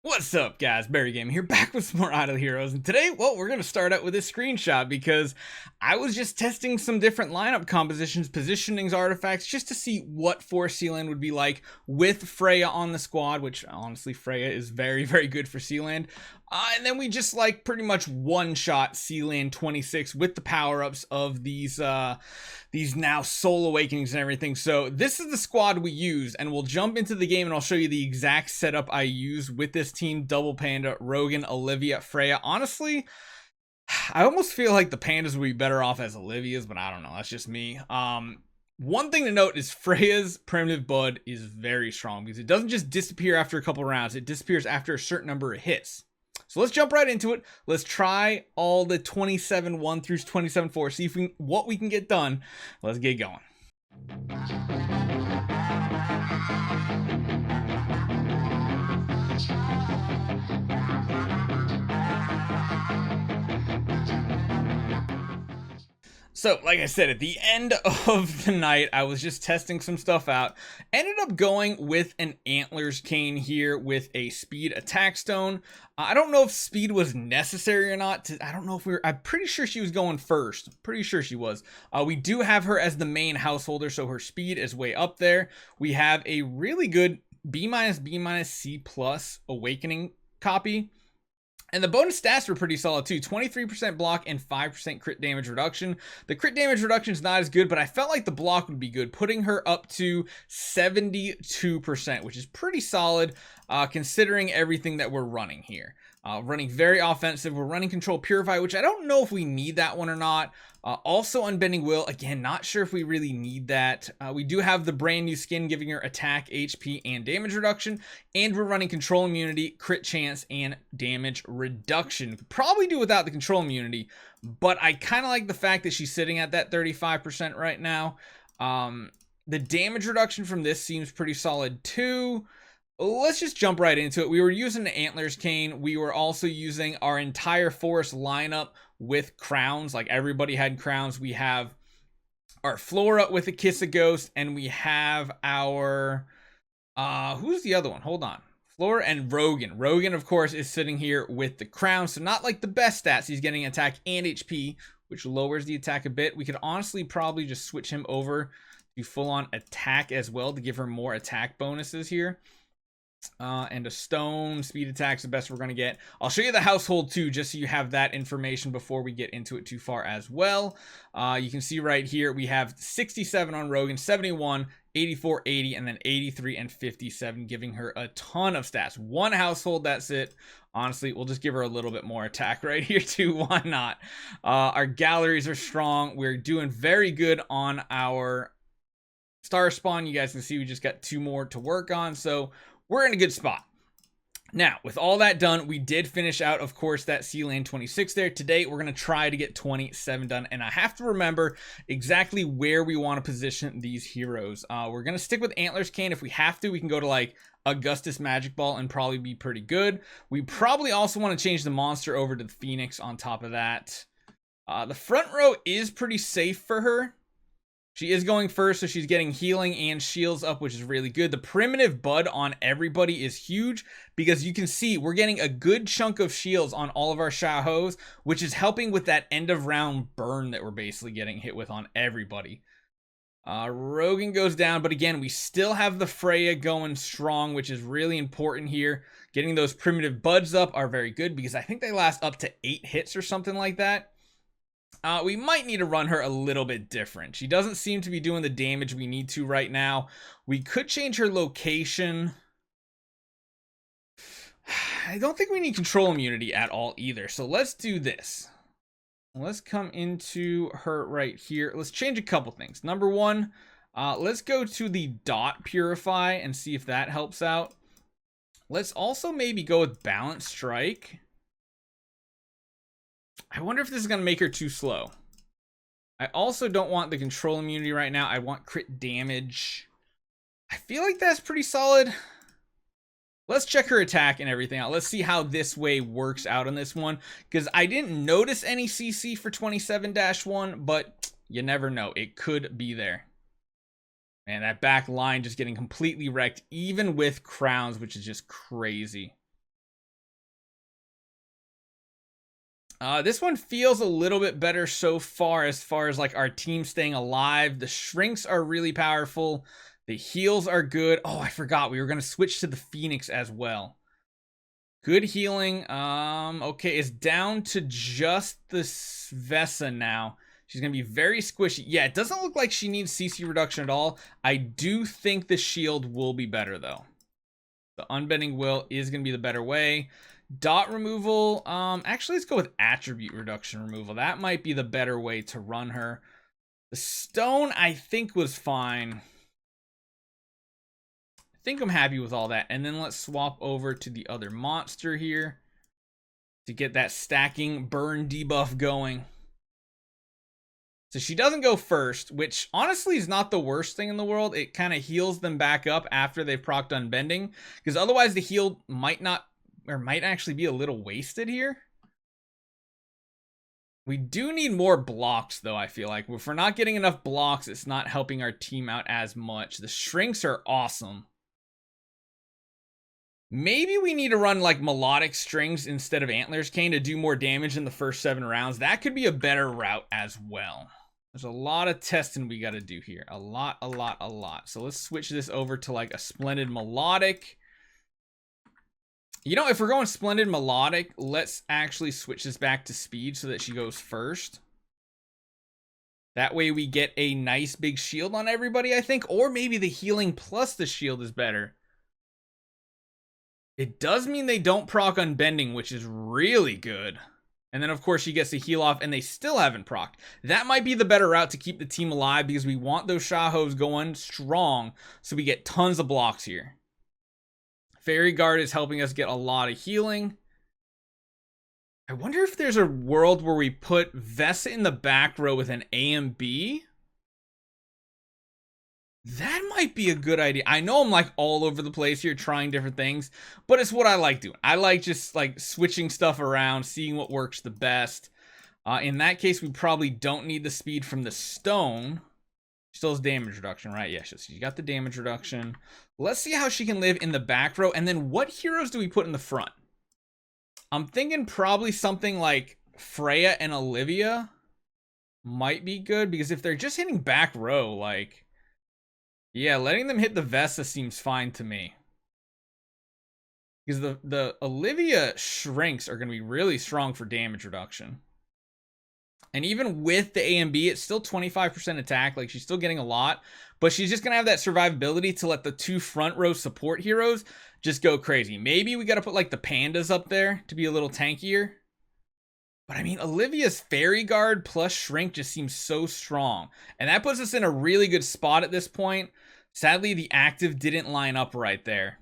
What's up, guys? Barry Gaming here, back with some more Idle Heroes, and today, well, we're going to start out with this screenshot because I was just testing some different lineup compositions, positionings, artifacts, just to see what Forest Sealand would be like with Freya on the squad, which, honestly, Freya is very, very good for Sealand. And then we just, like, pretty much one-shot Sealand 26 with the power-ups of these now Soul Awakenings and everything. So this is the squad we use, and we'll jump into the game and I'll show you the exact setup I use with this team. Double Panda, Rogan, Olivia, Freya. Honestly, I almost feel like the Pandas would be better off as Olivias, but I don't know. That's just me. One thing to note is Freya's Primitive Bud is very strong because it doesn't just disappear after a couple rounds. It disappears after a certain number of hits. So let's jump right into it. Let's try all the 27-1 through 27-4. See if what we can get done. Let's get going. So, like I said, at the end of the night, I was just testing some stuff out. Ended up going with an Antlers Cane here with a Speed Attack Stone. I don't know if Speed was necessary or not. I don't know if I'm pretty sure she was going first. Pretty sure she was. We do have her as the main householder, so her Speed is way up there. We have a really good B-, B-, C+ Awakening copy. And the bonus stats were pretty solid too. 23% block and 5% crit damage reduction. The crit damage reduction is not as good, but I felt like the block would be good, putting her up to 72%, which is pretty solid considering everything that we're running here. Running very offensive. We're running Control Purify, which I don't know if we need that one or not. Also Unbending Will. Again, not sure if we really need that. We do have the brand new skin giving her attack, HP, and damage reduction. And we're running Control Immunity, Crit Chance, and Damage Reduction. Could probably do without the Control Immunity, but I kind of like the fact that she's sitting at that 35% right now. The damage reduction from this seems pretty solid too. Let's just jump right into it. We were using the Antlers Cane. We were also using our entire forest lineup with crowns. Like everybody had crowns. We have our Flora with a Kiss of Ghost, and we have our who's the other one? Hold on. Flora and Rogan. Rogan, of course, is sitting here with the crown. So not like the best stats. He's getting attack and HP, which lowers the attack a bit. We could honestly probably just switch him over to full-on attack as well to give her more attack bonuses here. And a stone. Speed attack's the best we're going to get. I'll show you the household too, just so you have that information before we get into it too far as well. You can see right here we have 67 on Rogan, 71, 84, 80, and then 83 and 57, giving her a ton of stats. One household, that's it. Honestly, we'll just give her a little bit more attack right here too. Why not? Our galleries are strong. We're doing very good on our star spawn. You guys can see we just got 2 more to work on, so we're in a good spot. Now, with all that done, we did finish out, of course, that Sealand 26 there. Today, we're going to try to get 27 done, and I have to remember exactly where we want to position these heroes. We're going to stick with Antlers Cane. If we have to, we can go to, like, Augustus Magic Ball and probably be pretty good. We probably also want to change the monster over to the Phoenix on top of that. The front row is pretty safe for her. She is going first, so she's getting healing and shields up, which is really good. The Primitive Bud on everybody is huge because you can see we're getting a good chunk of shields on all of our Shahos, which is helping with that end of round burn that we're basically getting hit with on everybody. Rogan goes down, but again, we still have the Freya going strong, which is really important here. Getting those Primitive Buds up are very good because I think they last up to 8 hits or something like that. We might need to run her a little bit different. She doesn't seem to be doing the damage we need to right now. We could change her location. I don't think we need Control Immunity at all either. So let's do this. Let's come into her right here. Let's change a couple things. Number one, let's go to the Dot Purify and see if that helps out. Let's also maybe go with Balance Strike. I wonder if this is going to make her too slow. I also don't want the Control Immunity right now. I want crit damage. I feel like that's pretty solid. Let's check her attack and everything out. Let's see how this way works out on this one. Because I didn't notice any CC for 27-1, but you never know. It could be there. And that back line just getting completely wrecked, even with crowns, which is just crazy. This one feels a little bit better so far as like our team staying alive. The shrinks are really powerful. The heals are good. Oh, I forgot we were going to switch to the Phoenix as well. Good healing. Okay, it's down to just the Vesa now. She's going to be very squishy. Yeah, it doesn't look like she needs CC reduction at all. I do think the shield will be better, though. The unbending will is going to be the better way. Dot removal. Actually, let's go with attribute reduction removal. That might be the better way to run her. The stone, I think, was fine. I think I'm happy with all that. And then let's swap over to the other monster here to get that stacking burn debuff going. So she doesn't go first, which honestly is not the worst thing in the world. It kind of heals them back up after they've procced unbending, because otherwise the heal might not, or might actually be a little wasted here. We do need more blocks, though, I feel like. If we're not getting enough blocks, it's not helping our team out as much. The shrinks are awesome. Maybe we need to run like melodic strings instead of antlers cane to do more damage in the first 7 rounds. That could be a better route as well. There's a lot of testing we got to do here. A lot. So let's switch this over to like a splendid melodic. You know, if we're going splendid melodic, let's actually switch this back to speed so that she goes first. That way we get a nice big shield on everybody, I think. Or maybe the healing plus the shield is better. It does mean they don't proc unbending, which is really good. And then, of course, she gets the heal off, and they still haven't procced. That might be the better route to keep the team alive, because we want those Shahos going strong, so we get tons of blocks here. Fairy Guard is helping us get a lot of healing. I wonder if there's a world where we put Vesa in the back row with an AMB. That might be a good idea. I know I'm like all over the place here trying different things, but it's what I like doing. I like just like switching stuff around, seeing what works the best. In that case, we probably don't need the speed from the stone. Still has damage reduction, right? Yeah, she got the damage reduction. Let's see how she can live in the back row. And then what heroes do we put in the front? I'm thinking probably something like Freya and Olivia might be good, because if they're just hitting back row, like, yeah, letting them hit the Vesa seems fine to me. Because the Olivia shrinks are going to be really strong for damage reduction. And even with the A and B, it's still 25% attack. Like, she's still getting a lot. But she's just going to have that survivability to let the 2 front row support heroes just go crazy. Maybe we got to put, like, the pandas up there to be a little tankier. But, I mean, Olivia's Fairy Guard plus Shrink just seems so strong. And that puts us in a really good spot at this point. Sadly, the active didn't line up right there.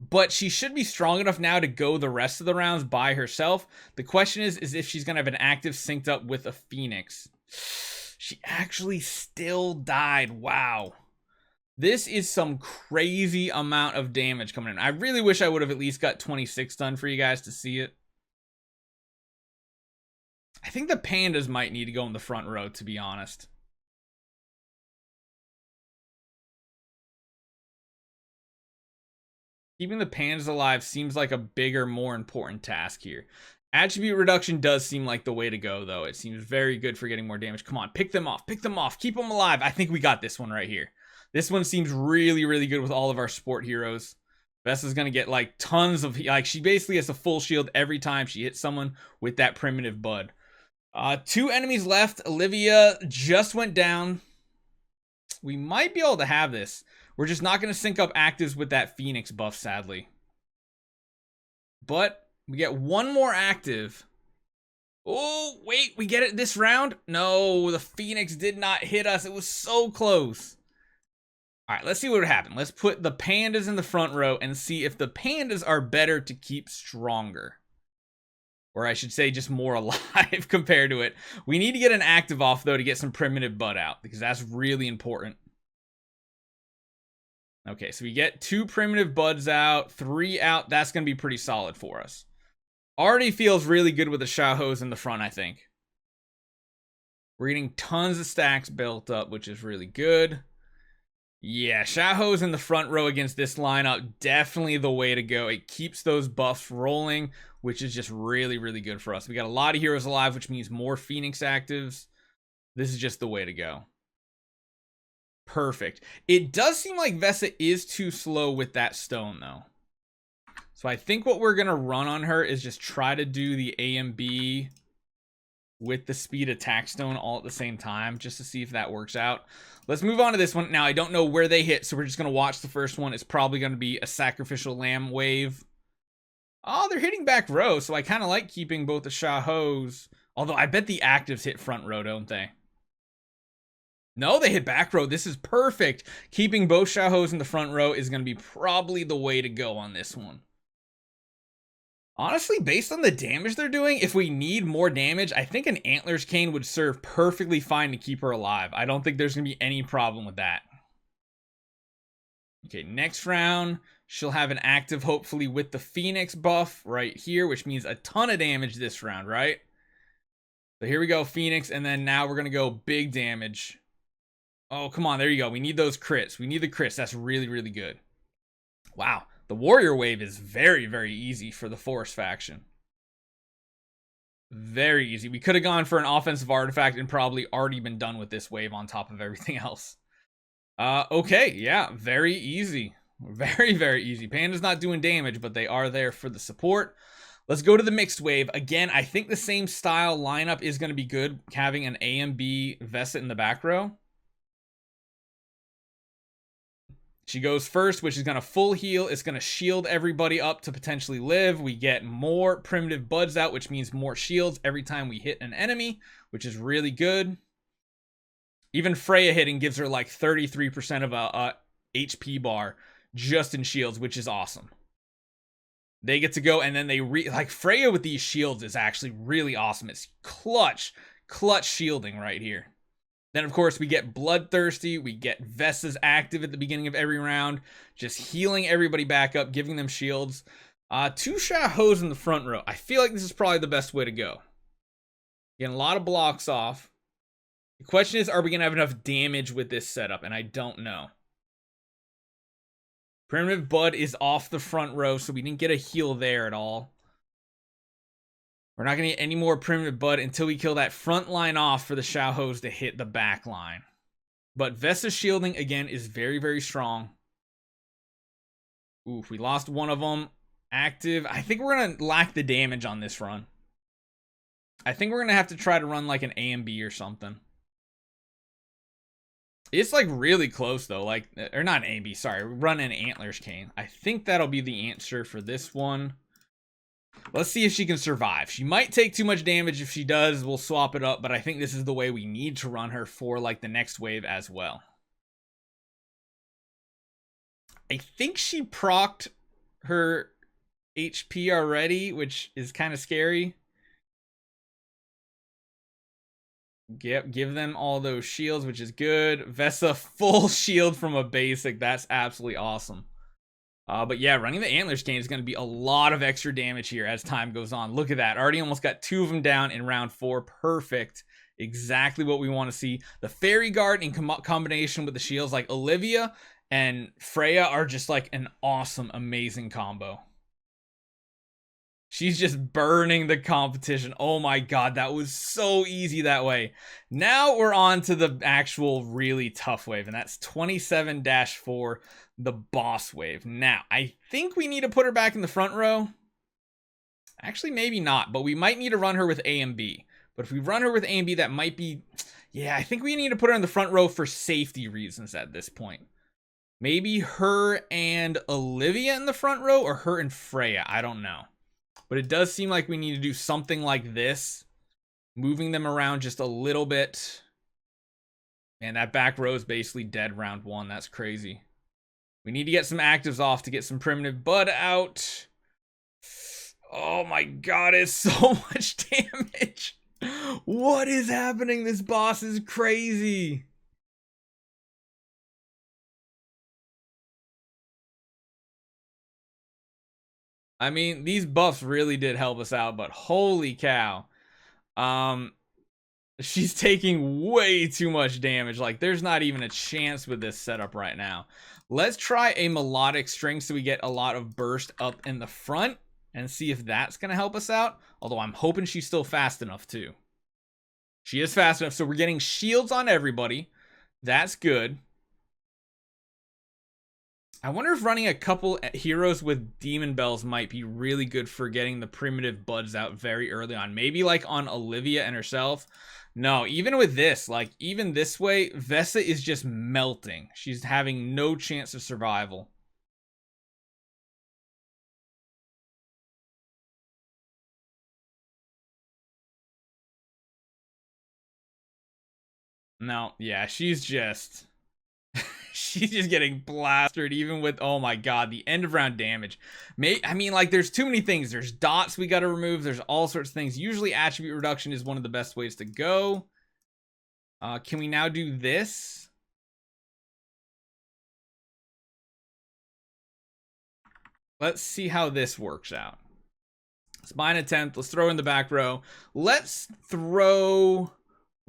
But she should be strong enough now to go the rest of the rounds by herself. The question is if she's going to have an active synced up with a Phoenix. She actually still died. Wow. This is some crazy amount of damage coming in. I really wish I would have at least got 26 done for you guys to see it. I think the pandas might need to go in the front row, to be honest. Keeping the pandas alive seems like a bigger, more important task here. Attribute reduction does seem like the way to go, though. It seems very good for getting more damage. Come on, pick them off. Pick them off. Keep them alive. I think we got this one right here. This one seems really, really good with all of our support heroes. Vesa's going to get, like, tons of... Like, she basically has a full shield every time she hits someone with that primitive bud. 2 enemies left. Olivia just went down. We might be able to have this. We're just not going to sync up actives with that Phoenix buff, sadly. But we get one more active. Oh, wait, we get it this round? No, the Phoenix did not hit us. It was so close. All right, let's see what would happen. Let's put the pandas in the front row and see if the pandas are better to keep stronger. Or I should say just more alive compared to it. We need to get an active off, though, to get some primitive bud out, because that's really important. Okay, so we get 2 primitive buds out, 3 out. That's going to be pretty solid for us. Already feels really good with the Shahos in the front, I think. We're getting tons of stacks built up, which is really good. Yeah, Shaho's in the front row against this lineup. Definitely the way to go. It keeps those buffs rolling, which is just really, really good for us. We got a lot of heroes alive, which means more Phoenix actives. This is just the way to go. Perfect. It does seem like Vesa is too slow with that stone, though. So I think what we're going to run on her is just try to do the A and B with the speed attack stone all at the same time, just to see if that works out. Let's move on to this one. Now, I don't know where they hit, so we're just going to watch the first one. It's probably going to be a sacrificial lamb wave. Oh, they're hitting back row, so I kind of like keeping both the Shahos. Although I bet the actives hit front row, don't they? No, they hit back row. This is perfect. Keeping both Shahos in the front row is going to be probably the way to go on this one. Honestly, based on the damage they're doing, if we need more damage, I think an Antlers Cane would serve perfectly fine to keep her alive. I don't think there's going to be any problem with that. Okay, next round, she'll have an active, hopefully, with the Phoenix buff right here, which means a ton of damage this round, right? So here we go, Phoenix, and then now we're going to go big damage. Oh, come on, there you go. We need those crits. We need the crits. That's really, really good. Wow. The warrior wave is very, very easy for the forest faction. Very easy. We could have gone for an offensive artifact and probably already been done with this wave on top of everything else. Okay, yeah, very easy. Very, very easy. Panda's not doing damage, but they are there for the support. Let's go to the mixed wave. Again, I think the same style lineup is going to be good, having an A and B Vesa in the back row. She goes first, which is going to full heal. It's going to shield everybody up to potentially live. We get more primitive buds out, which means more shields every time we hit an enemy, which is really good. Even Freya hitting gives her like 33% of a HP bar just in shields, which is awesome. They get to go, and then they like Freya with these shields is actually really awesome. It's clutch shielding right here. Then, of course, we get Bloodthirsty. We get Vesa's active at the beginning of every round, just healing everybody back up, giving them shields. 2 Shahos in the front row. I feel like this is probably the best way to go. Getting a lot of blocks off. The question is, are we going to have enough damage with this setup? And I don't know. Primitive Bud is off the front row, so we didn't get a heal there at all. We're not going to get any more Primitive Bud until we kill that front line off for the Shahos to hit the back line. But Vesa's shielding, again, is very, very strong. Oof, we lost one of them. Active. I think we're going to lack the damage on this run. I think we're going to have to try to run like an A and B or something. It's like really close though. Like, or not an A and B, sorry. Run an Antlers Cane. I think that'll be the answer for this one. Let's see if she can survive. She might take too much damage. If she does, we'll swap it up. But I think this is the way we need to run her for like the next wave as well. I think she procced her HP already, which is kind of scary. Yep, give them all those shields, which is good. Vesa full shield from a basic. That's absolutely awesome. But yeah, running the Antlers Cane is going to be a lot of extra damage here as time goes on. Look at that. Already almost got 2 of them down in round 4. Perfect. Exactly what we want to see. The Fairy Guard in combination with the shields, like Olivia and Freya, are just like an awesome, amazing combo. She's just burning the competition. Oh my god, that was so easy that way. Now we're on to the actual really tough wave, and that's 27-4, the boss wave. Now, I think we need to put her back in the front row. Actually, maybe not, but we might need to run her with A and B. But if we run her with A and B, that might be... Yeah, I think we need to put her in the front row for safety reasons at this point. Maybe her and Olivia in the front row, or her and Freya. I don't know. But it does seem like we need to do something like this. Moving them around just a little bit. Man, that back row is basically dead round 1. That's crazy. We need to get some actives off to get some Primitive Bud out. Oh my god, it's so much damage. What is happening? This boss is crazy. I mean, these buffs really did help us out, but holy cow. She's taking way too much damage. Like, there's not even a chance with this setup right now. Let's try a melodic string so we get a lot of burst up in the front and see if that's going to help us out. Although I'm hoping she's still fast enough too. She is fast enough, so we're getting shields on everybody. That's good. I wonder if running a couple heroes with demon bells might be really good for getting the primitive buds out very early on. Maybe like on Olivia and herself. No, even with this, like even this way, Vesa is just melting. She's having no chance of survival. No, yeah, she's just getting blasted even with, oh my god, the end of round damage. I mean, like, there's too many things. There's dots we got to remove. There's all sorts of things. Usually attribute reduction is one of the best ways to go. Can we now do this? Let's see how this works out. Spine attempt. Let's throw in the back row. Let's throw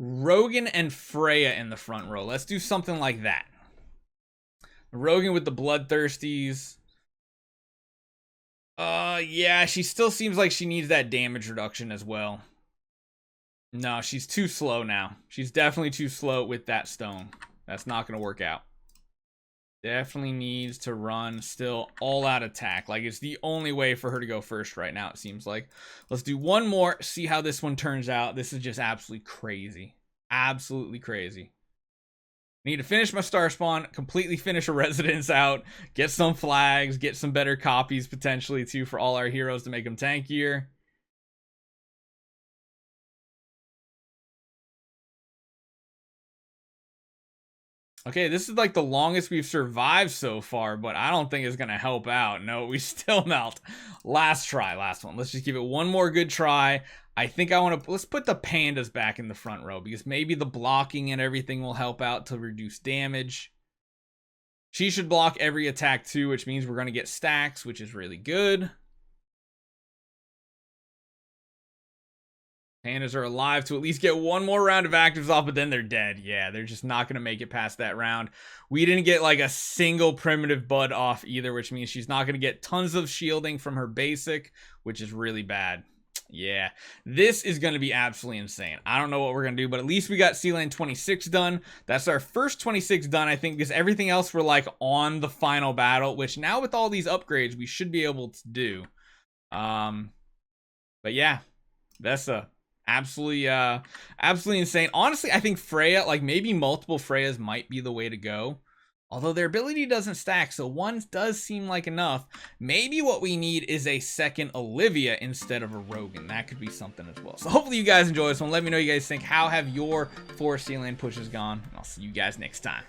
Rogan and Freya in the front row. Let's do something like that. Rogan with the bloodthirsties. Yeah, she still seems like she needs that damage reduction as well. No, she's too slow now. She's definitely too slow with that stone. That's not going to work out. Definitely needs to run still all out attack. Like, it's the only way for her to go first right now, it seems like. Let's do one more, see how this one turns out. This is just absolutely crazy. Absolutely crazy. Need to finish my star spawn, completely finish a residence out, get some flags, get some better copies potentially too for all our heroes to make them tankier. Okay, this is like the longest we've survived so far, but I don't think it's going to help out. No, we still melt. Last try, last one. Let's just give it one more good try. I think I want to, let's put the pandas back in the front row because maybe the blocking and everything will help out to reduce damage. She should block every attack too, which means we're going to get stacks, which is really good. Pandas are alive to at least get one more round of actives off, but then they're dead. Yeah, they're just not going to make it past that round. We didn't get like a single primitive bud off either, which means she's not going to get tons of shielding from her basic, which is really bad. Yeah, this is going to be absolutely insane. I don't know what we're going to do, but at least we got Sea Lane 26 done. That's our first 26 done, I think, because everything else we're like on the final battle, which now with all these upgrades, we should be able to do. But yeah, that's absolutely insane. Honestly, I think Freya, like maybe multiple Freyas might be the way to go. Although their ability doesn't stack, so one does seem like enough. Maybe what we need is a second Olivia instead of a Rogan. That could be something as well. So hopefully you guys enjoy this one. Let me know what you guys think. How have your 4 Sea Lane pushes gone? And I'll see you guys next time.